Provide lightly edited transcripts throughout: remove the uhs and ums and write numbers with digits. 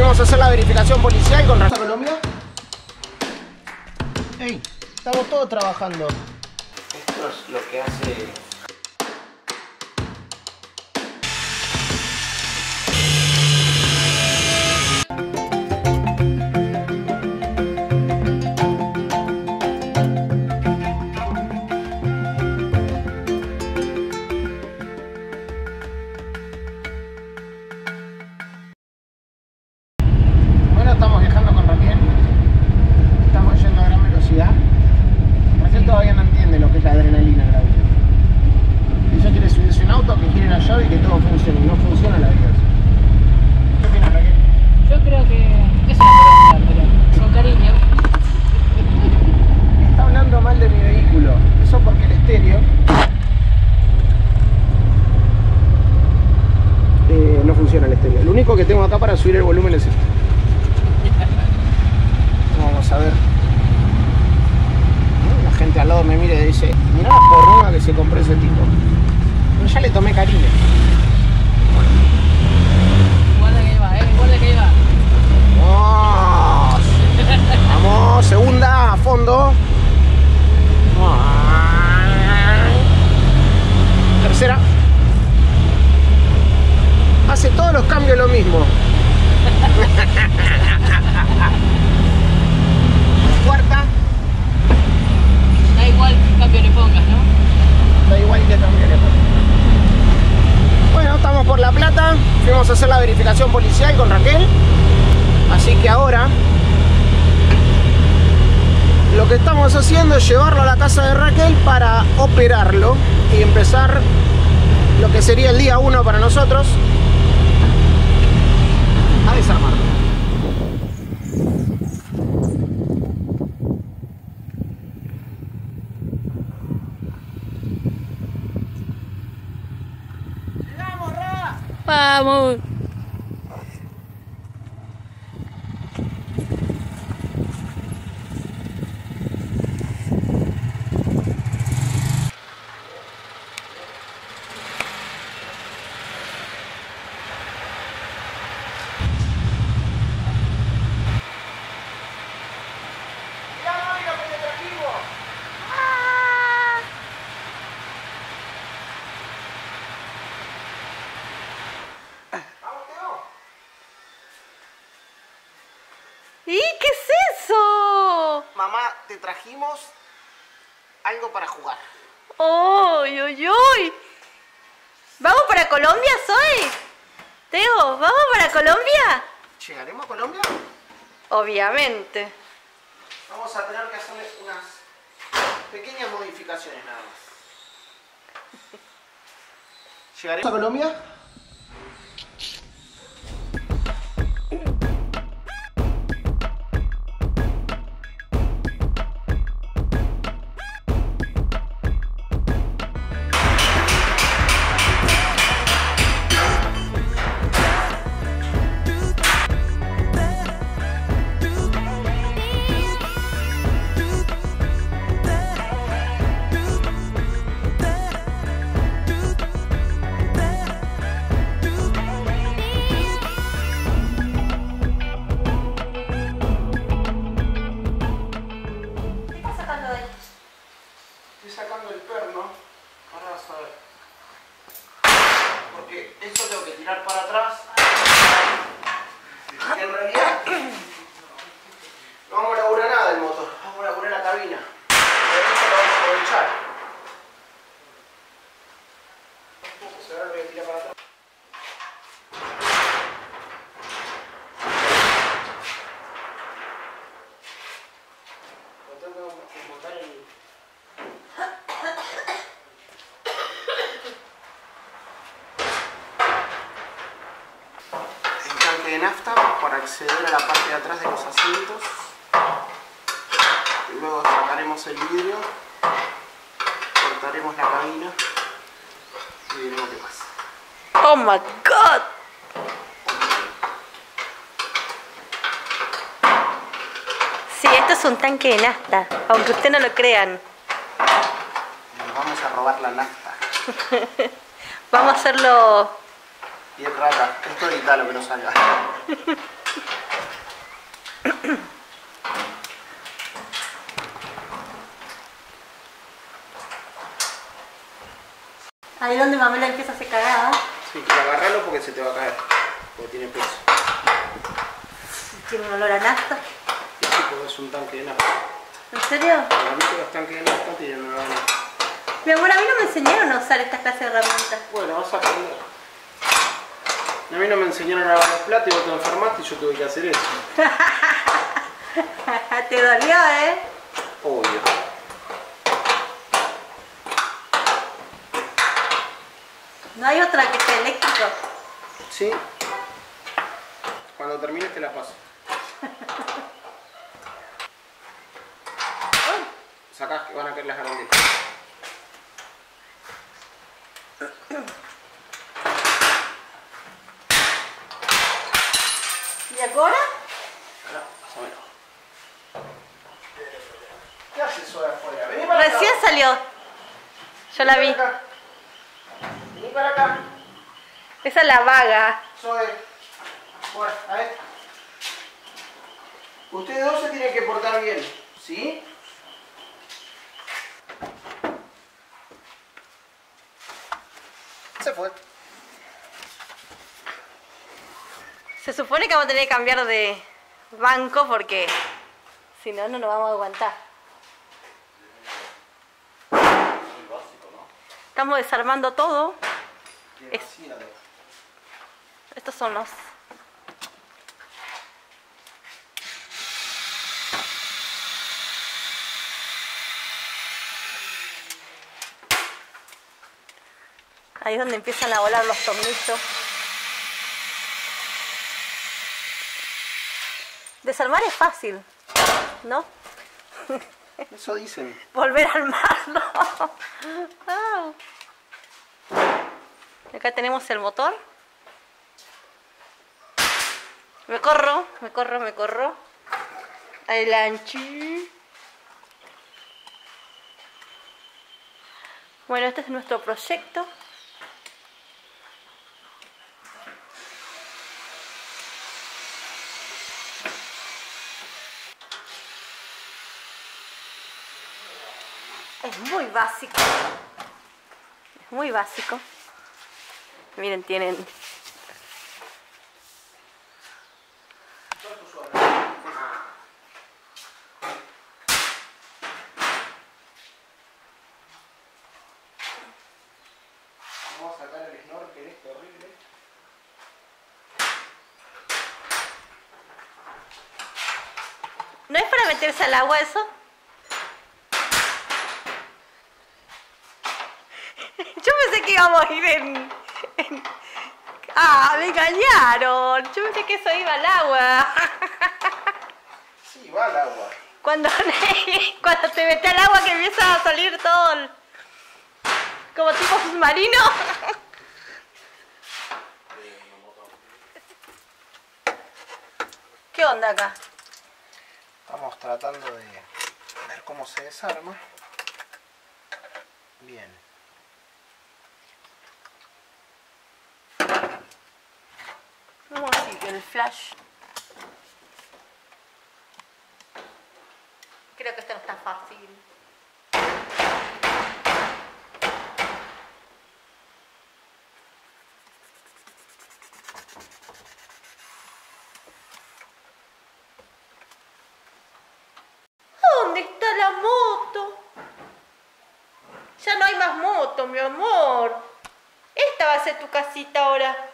fuimos a hacer la verificación policial con Raquel. ¿Colombia? Hey, estamos todos trabajando. Esto es lo que hace... Estamos viajando con Raquel, estamos yendo a gran velocidad. Raquel todavía no entiende lo que es la adrenalina en la vida. Ella quiere subirse a un auto, que gire la llave y que todo funcione, y no funciona la vida. ¿Qué opinas, Raquel? Yo creo que es una pregunta, pero con cariño. Está hablando mal de mi vehículo, eso porque el estéreo no funciona el estéreo. Lo único que tengo acá para subir el volumen es esto. Vamos a ver. La gente al lado me mira y dice: mirá la porruga que se compró ese tipo. Pero ya le tomé cariño. Guarda que iba, guarda que iba. ¡Vamos! Vamos, segunda, a fondo. Tercera. Hace todos los cambios lo mismo. Cuarta. Da igual que cambio le pongas, ¿no? Da igual que cambio le pongas. Bueno, estamos por La Plata. Fuimos a hacer la verificación policial con Raquel. Así que ahora lo que estamos haciendo es llevarlo a la casa de Raquel para operarlo y empezar lo que sería el día 1 para nosotros a desarmarlo. Vamos. ¿Y qué es eso? Mamá, te trajimos algo para jugar. ¡Uy, uy, uy! ¿Vamos para Colombia, Zoe? Teo, ¿vamos para Colombia? ¿Llegaremos a Colombia? Obviamente. Vamos a tener que hacerle unas pequeñas modificaciones nada más. ¿Llegaremos a Colombia? Estoy sacando el perno. Ahora vas a ver. Porque esto tengo que tirar para atrás. Que en realidad no vamos a laburar nada del motor. Vamos a laburar la cabina. Pero esto lo vamos a aprovechar. Entonces ahora lo voy a tirar para atrás. Tratando de montar el... de nafta para acceder a la parte de atrás de los asientos y luego sacaremos el vidrio, cortaremos la cabina y veremos qué pasa. ¡Oh, my God! Sí, esto es un tanque de nafta, aunque usted no lo crean. Nos vamos a robar la nafta. Vamos a hacerlo... Y el rata, esto edita lo que no salga. donde Pamela empieza a hacer cagada. Sí, pero agárralo porque se te va a caer. Porque tiene peso. Tiene un olor a nafta. Y sí, porque es un tanque de nafta. ¿En serio? Para mí que los tanques de nafta tienen una nafta. Mi amor, a mí no me enseñaron a usar esta clase de herramientas. Bueno, vas a aprender. A mí no me enseñaron a lavar los platos y vos te enfermaste y yo tuve que hacer eso. Te dolió, ¿eh? Obvio. No hay otra que sea eléctrico. Sí. Cuando termines te la paso. Sacás que van a caer las arandelas. ¿Y ahora? Ahora, pásamelo. ¿Qué haces eso de afuera? Vení para acá. Recién salió. Yo la vi. Vení para acá. Esa es la vaga. Zoe. Bueno, a ver. Ustedes dos se tienen que portar bien, ¿sí? Se fue. Se supone que vamos a tener que cambiar de banco porque si no, no nos vamos a aguantar. Estamos desarmando todo. Estos son los... Ahí es donde empiezan a volar los tornillos. Desarmar es fácil, ¿no? Eso dicen. Volver a armarlo. Wow. Acá tenemos el motor. Me corro. Adelante. Bueno, este es nuestro proyecto. Es muy básico. Es muy básico. Miren, tienen... Vamos a sacar el snorkel este horrible. ¿No es para meterse al agua eso? Yo pensé que íbamos a ir en... Ah, me engañaron. Yo pensé que eso iba al agua. Sí, va al agua. Cuando te metes al agua que empieza a salir todo como tipo submarino. ¿Qué onda acá? Estamos tratando de ver cómo se desarma. Bien. Vamos a seguir el flash. Creo que esto no está fácil. ¿Dónde está la moto? Ya no hay más moto, mi amor. Esta va a ser tu casita ahora.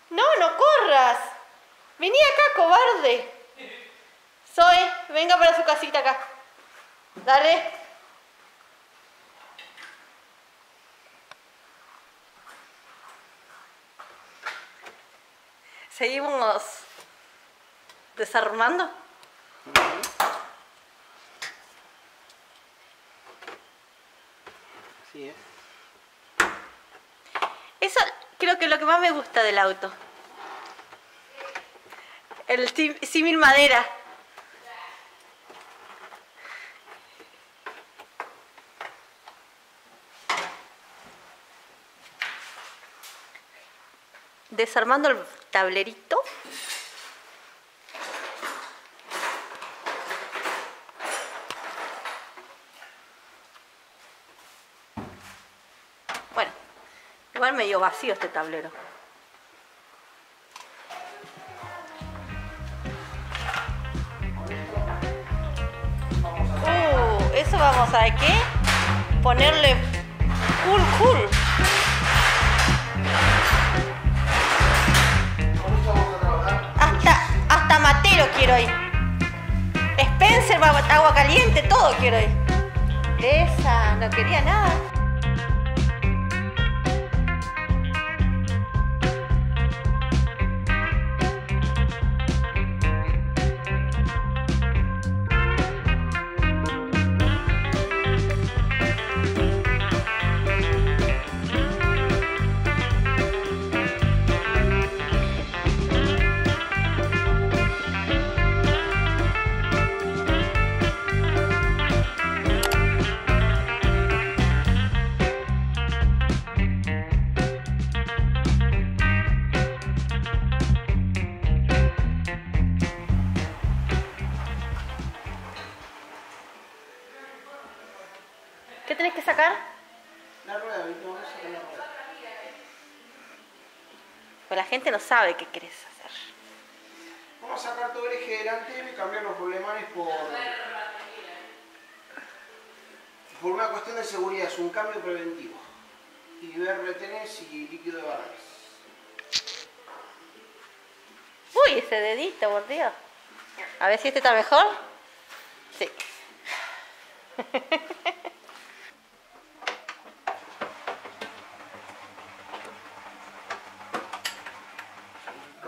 No, no corras. Vení acá, cobarde. Zoe, venga para su casita acá. Dale. Seguimos desarmando. Así es. Eso creo que es lo que más me gusta del auto. El símil madera. Desarmando el tablerito. medio vacío este tablero. Eso vamos a, ¿qué? Ponerle cool. Hasta matero quiero ir. Spencer, agua caliente, todo quiero ir. Esa, no quería nada. ¿Qué tenés que sacar? La rueda, vamos a sacar la rueda. Pues la gente no sabe qué querés hacer. Vamos a sacar todo el eje delantero y cambiar los problemares por una cuestión de seguridad, es un cambio preventivo. Y ver retenes y líquido de barras. Uy, ese dedito, por Dios. A ver si este está mejor. Sí.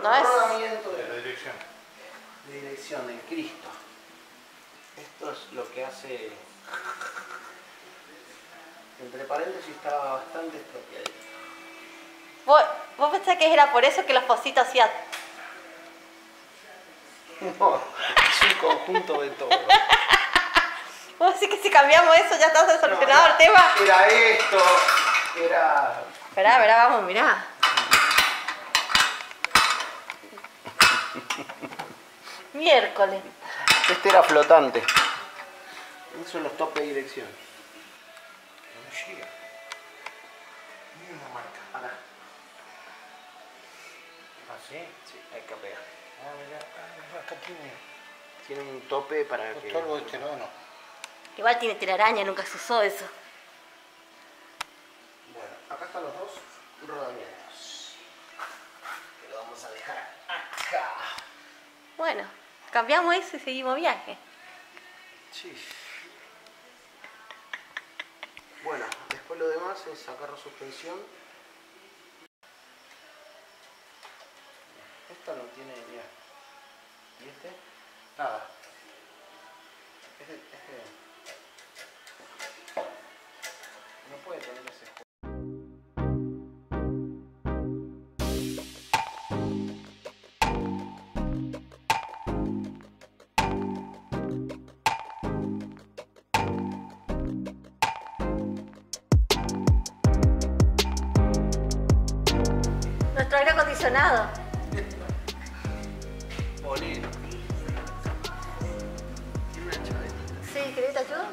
No es rodamiento de dirección del Cristo. Esto es lo que hace, entre paréntesis, estaba bastante estropeadito. ¿Vos pensás que era por eso que los pocitos hacían? No, es un conjunto de todo. ¿Vos decís que si cambiamos eso ya está solucionado el tema? Era esto, era... Esperá, vamos, mirá. Miércoles. Este era flotante. Esos son los topes de dirección. No llega. Mira una marca. Acá. ¿Ah, sí? Sí, hay que pegar. Ah, mira, acá Tiene un tope para que... todo este no. Igual tiene telaraña, nunca se usó eso. Bueno, acá están los dos rodamientos. Que lo vamos a dejar acá. Bueno, cambiamos eso y seguimos viaje. Sí. Bueno, después lo demás es sacar la suspensión. Esta no tiene, mira. ¿Y este? Nada. Este no puede tener ese. Nuestro aire acondicionado. Bolero. Tiene una chavetita. Sí, ¿querés te ayudo?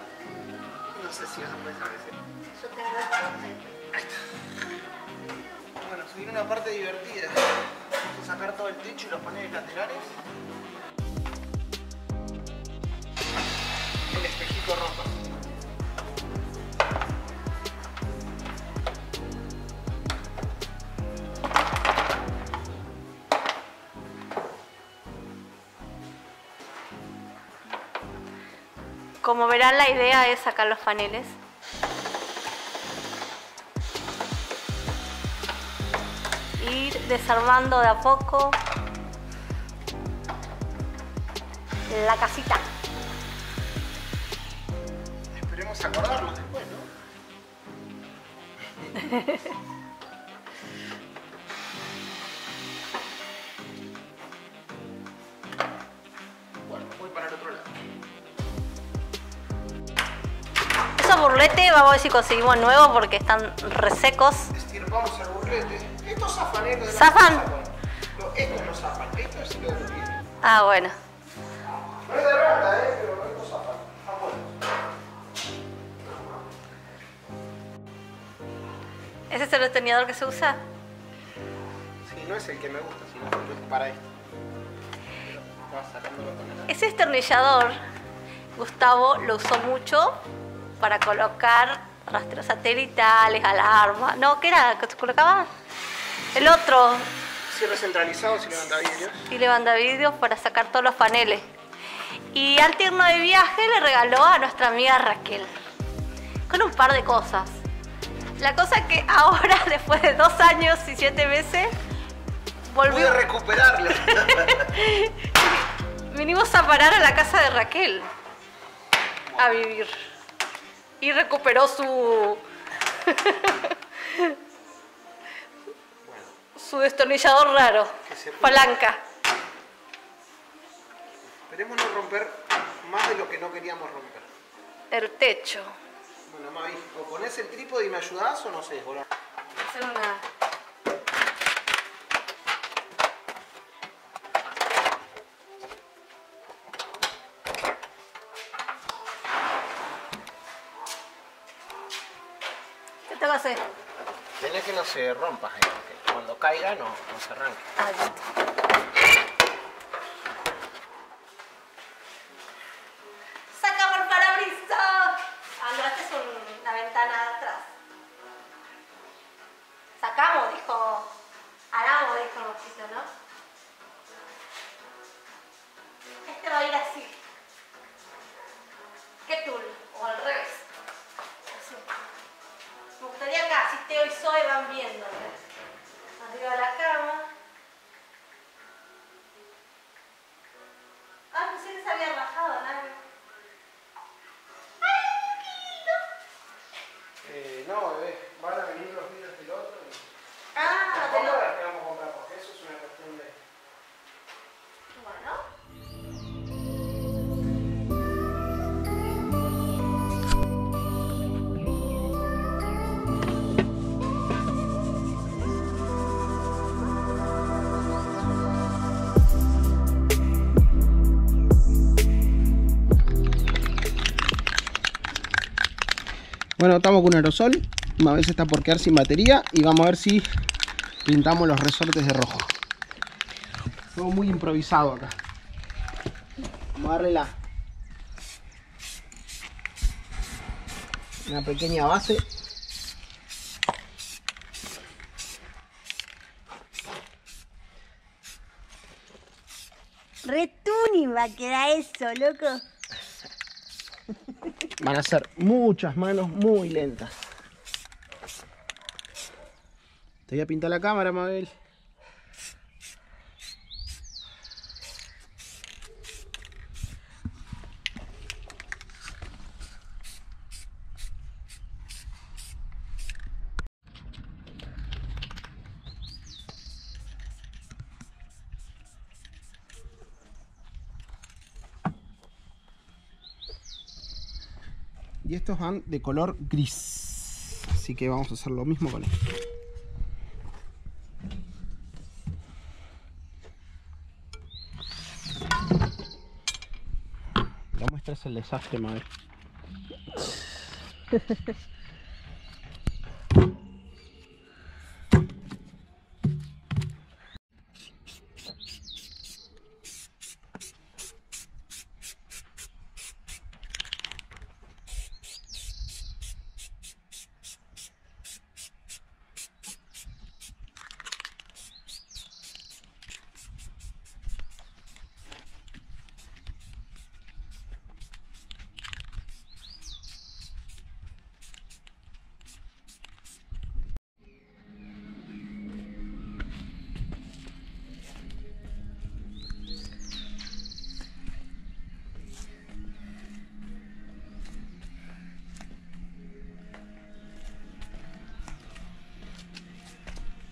No sé si vas a poder saber ese. Yo tengo esto. Bueno, se viene una parte divertida. Vamos a sacar todo el techo y los paneles laterales. El espejito roto. Como verán, la idea es sacar los paneles. Ir desarmando de a poco la casita. Esperemos acordarnos después, ¿no? Bueno, voy para el otro lado. Esos burletes vamos a ver si conseguimos nuevos porque están resecos. Estirpamos el burlete. Estos zafaneros de la ¿Zafan? casa, no, estos no zafan, estos sí que lo tienen. Ah, bueno. No es de rata, pero estos zafan. Están buenos. Ese es el destornillador que se usa? Sí, no es el que me gusta, sino el que es para esto. Pero estaba sacándolo con el... Ese destornillador, Gustavo lo usó mucho para colocar rastros satelitales, alarma. No, ¿qué era? ¿Qué se colocaba? El otro. Cierre centralizado, si levanta vidrios. Y levanta vidrios para sacar todos los paneles. Y al irnos de viaje le regaló a nuestra amiga Raquel. Con un par de cosas. La cosa que ahora, después de 2 años y 7 meses, volvió. Pude recuperarlo. Vinimos a parar a la casa de Raquel a vivir. Y recuperó su su destornillador raro. Palanca. Esperemos no romper más de lo que no queríamos romper. El techo. Bueno, Mavi, o ponés el trípode y me ayudás o no sé, boludo. Hacer una... ¿Qué tengo que hacer? Tenés que no se rompa, que cuando caiga no se arranque. Ah, listo. ¡Sacamos el parabrisas! Ah, no, esta es una ventana de atrás. Sacamos, dijo. Haramos, dijo el mosquito, ¿no? Este va a ir así. ¿Qué tul? O al revés. Así. Me gustaría acá, si Teo y Zoe van viendo. Arriba de la cama. Ah, pensé que se había rajado, ¿no? No, bebé, van a venir los vidrios del otro y... Ah, ¿Cómo te lo... las que vamos a comprar? Porque eso es una cuestión de... Bueno. Bueno, estamos con un aerosol. A veces está por quedar sin batería y vamos a ver si pintamos los resortes de rojo. Todo muy improvisado acá. Vamos a darle una pequeña base. Re tuning va a quedar eso, loco. Van a ser muchas manos muy lentas. Te voy a pintar la cámara, Mabel. Y estos van de color gris. Así que vamos a hacer lo mismo con esto. La muestra es el desastre, Mabel.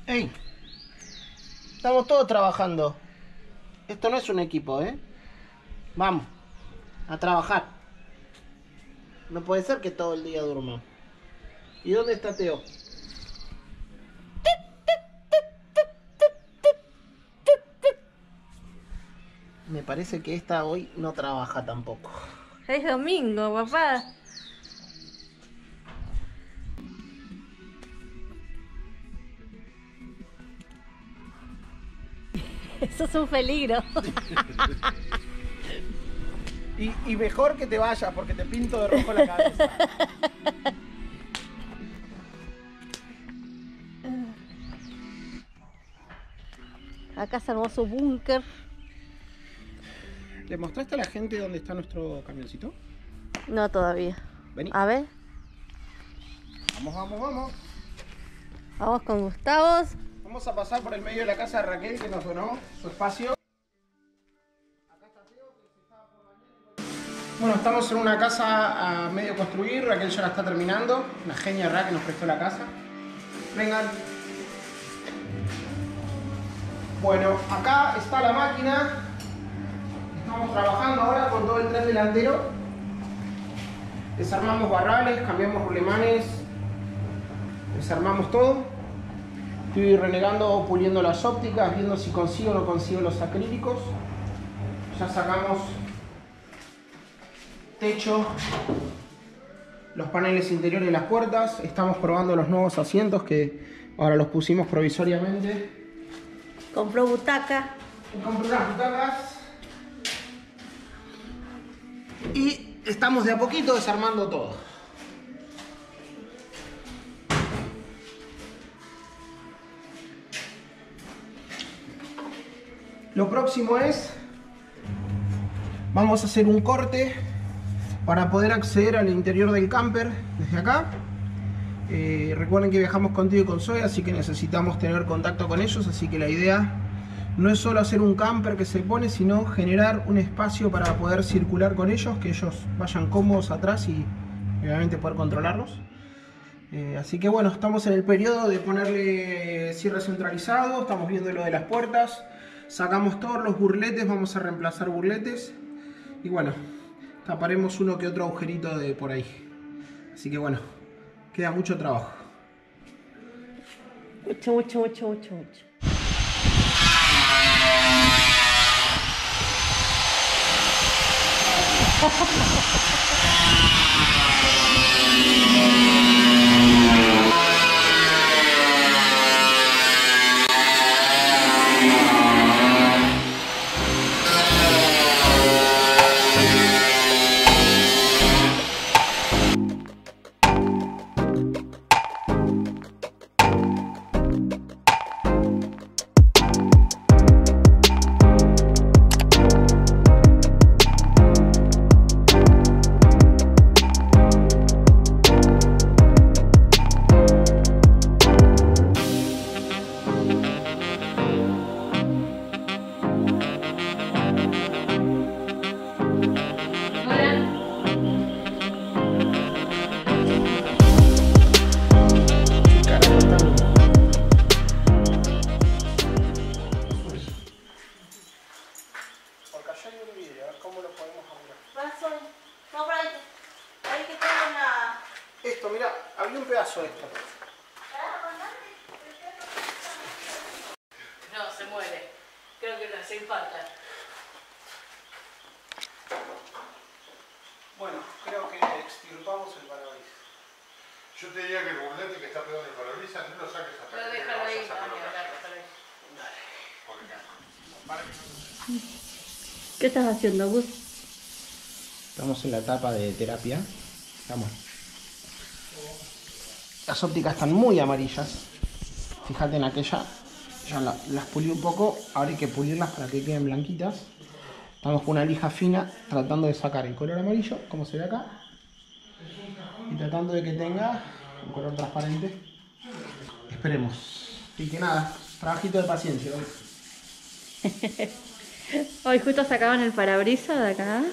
¡Ey! Estamos todos trabajando. Esto no es un equipo, ¿eh? Vamos, a trabajar. No puede ser que todo el día durma. ¿Y dónde está Teo? Me parece que esta hoy no trabaja tampoco. Es domingo, papá. Eso es un peligro. Y mejor que te vayas porque te pinto de rojo la cabeza. Acá se armó su búnker. ¿Le mostraste a la gente dónde está nuestro camioncito? No todavía. Vení. A ver. Vamos. Vamos con Gustavo. Vamos a pasar por el medio de la casa de Raquel que nos donó su espacio. Bueno, estamos en una casa a medio construir. Raquel ya la está terminando. Una genia Raquel que nos prestó la casa. Vengan. Bueno, acá está la máquina. Estamos trabajando ahora con todo el tren delantero. Desarmamos barrales, cambiamos rulemanes, desarmamos todo. Estoy renegando, puliendo las ópticas, viendo si consigo o no consigo los acrílicos. Ya sacamos techo, los paneles interiores de las puertas. Estamos probando los nuevos asientos que ahora los pusimos provisoriamente. Compró butaca. Compré unas butacas. Y estamos de a poquito desarmando todo. Lo próximo es, vamos a hacer un corte para poder acceder al interior del camper desde acá. Recuerden que viajamos contigo y con Zoe, así que necesitamos tener contacto con ellos, así que la idea no es solo hacer un camper que se pone, sino generar un espacio para poder circular con ellos, que ellos vayan cómodos atrás y obviamente poder controlarlos. Así que bueno, estamos en el periodo de ponerle cierre centralizado, estamos viendo lo de las puertas, sacamos todos los burletes, vamos a reemplazar burletes y bueno, taparemos uno que otro agujerito de por ahí. Así que bueno, queda mucho trabajo. Mucho. Esto, mira, había un pedazo de esto. No, se muere. Creo que le hace falta. Bueno, creo que extirpamos el parabrisas. Yo te diría que el burlete que está pegado en el parabrisas no lo saques hasta Pero que déjalo no ahí, vayas a sacarlo déjalo acá. ahí. Para que no- ¿Qué estás haciendo, Gus? Estamos en la etapa de terapia. Vamos. Las ópticas están muy amarillas. Fíjate en aquella. Ya las pulí un poco. Ahora hay que pulirlas para que queden blanquitas. Estamos con una lija fina tratando de sacar el color amarillo, como se ve acá. Y tratando de que tenga un color transparente. Esperemos. Y que nada, trabajito de paciencia hoy. Hoy justo sacaban el parabrisas de acá.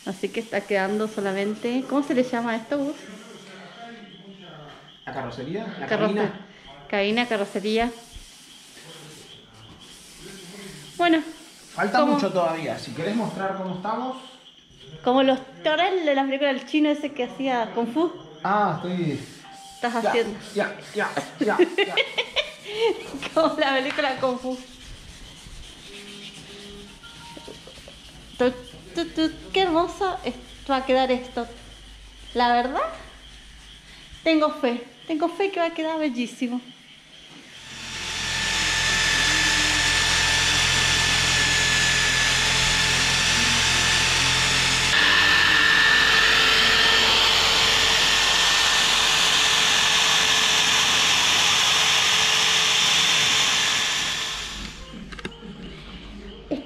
Así que está quedando solamente... ¿Cómo se le llama esto, Gus? La carrocería, la Cabina, carrocería. Bueno. Falta mucho todavía. Si querés mostrar cómo estamos. Como los torres de la película del chino ese que hacía Kung Fu. Ah, estoy... Estás haciendo. Ya. Como la película Kung Fu. Qué hermoso va a quedar esto. La verdad, tengo fe que va a quedar bellísimo.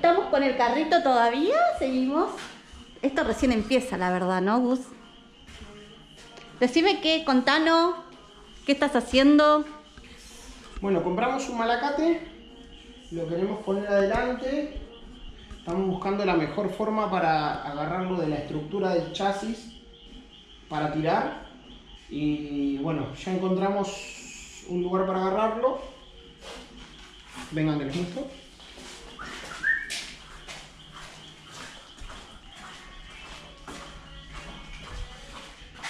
Estamos con el carrito todavía, seguimos. Esto recién empieza, la verdad, ¿no, Gus? Decime qué, contanos, ¿qué estás haciendo? Bueno, compramos un malacate, lo queremos poner adelante. Estamos buscando la mejor forma para agarrarlo de la estructura del chasis para tirar. Y bueno, ya encontramos un lugar para agarrarlo. Vengan que les muestro.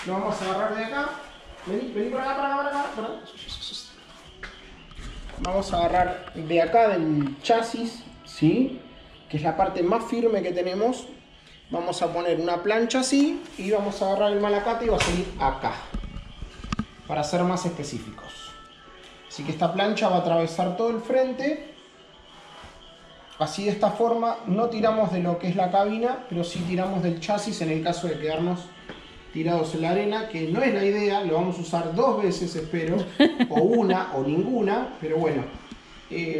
Lo vamos a agarrar de acá. Vení por acá, por acá. Vamos a agarrar de acá del chasis, ¿sí? Que es la parte más firme que tenemos. Vamos a poner una plancha así y vamos a agarrar el malacate y va a salir acá, para ser más específicos. Así que esta plancha va a atravesar todo el frente. Así, de esta forma no tiramos de lo que es la cabina, pero sí tiramos del chasis en el caso de quedarnos tirados en la arena, que no es la idea. Lo vamos a usar 2 veces, espero, o una o ninguna, pero bueno,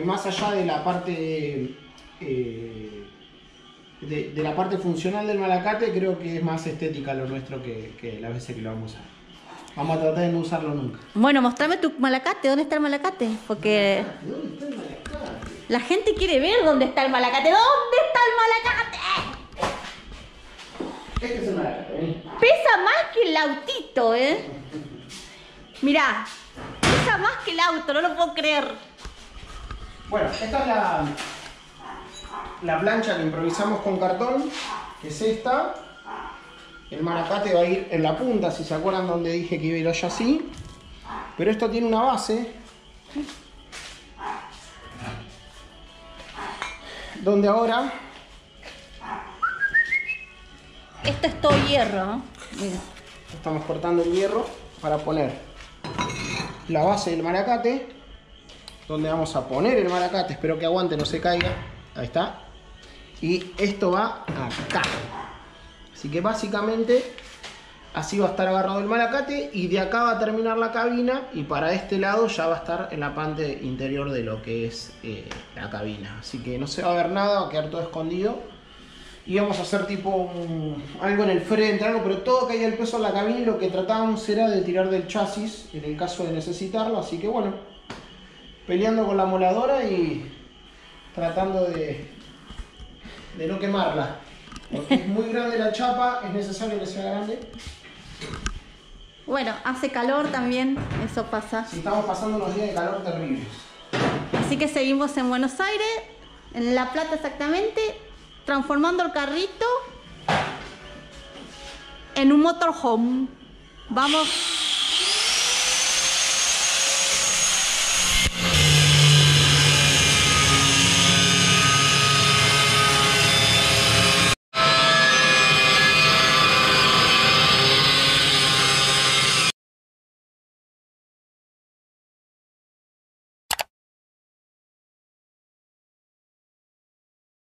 más allá de la parte de la parte funcional del malacate, creo que es más estética lo nuestro que las veces que lo vamos a usar. Vamos a tratar de no usarlo nunca. Bueno, mostrame tu malacate. ¿Dónde está el malacate? Porque ¿Dónde está el malacate? la gente quiere ver dónde está el malacate. ¿Dónde está el malacate? Este es el malacate, vení. Pesa más que el autito, ¿eh? Mirá, pesa más que el auto, no lo puedo creer. Bueno, esta es la plancha que improvisamos con cartón, que es esta. El malacate va a ir en la punta, si se acuerdan donde dije que iba a ir allá así. Pero esto tiene una base, donde ahora... Esto es todo hierro, ¿no? Mira. Estamos cortando el hierro para poner la base del malacate, donde vamos a poner el malacate. Espero que aguante, no se caiga. Ahí está. Y esto va acá. Así que básicamente así va a estar agarrado el malacate, y de acá va a terminar la cabina, y para este lado ya va a estar en la parte interior de lo que es la cabina. Así que no se va a ver nada, va a quedar todo escondido. Y vamos a hacer tipo algo en el frente, algo, pero todo caía el peso en la cabina, y lo que tratábamos era de tirar del chasis en el caso de necesitarlo. Así que bueno, peleando con la moladora y tratando de no quemarla, porque es muy grande la chapa, es necesario que sea grande. Bueno, hace calor también, eso pasa. Si estamos pasando unos días de calor terribles. Así que seguimos en Buenos Aires, en La Plata exactamente, transformando el carrito en un motorhome. Vamos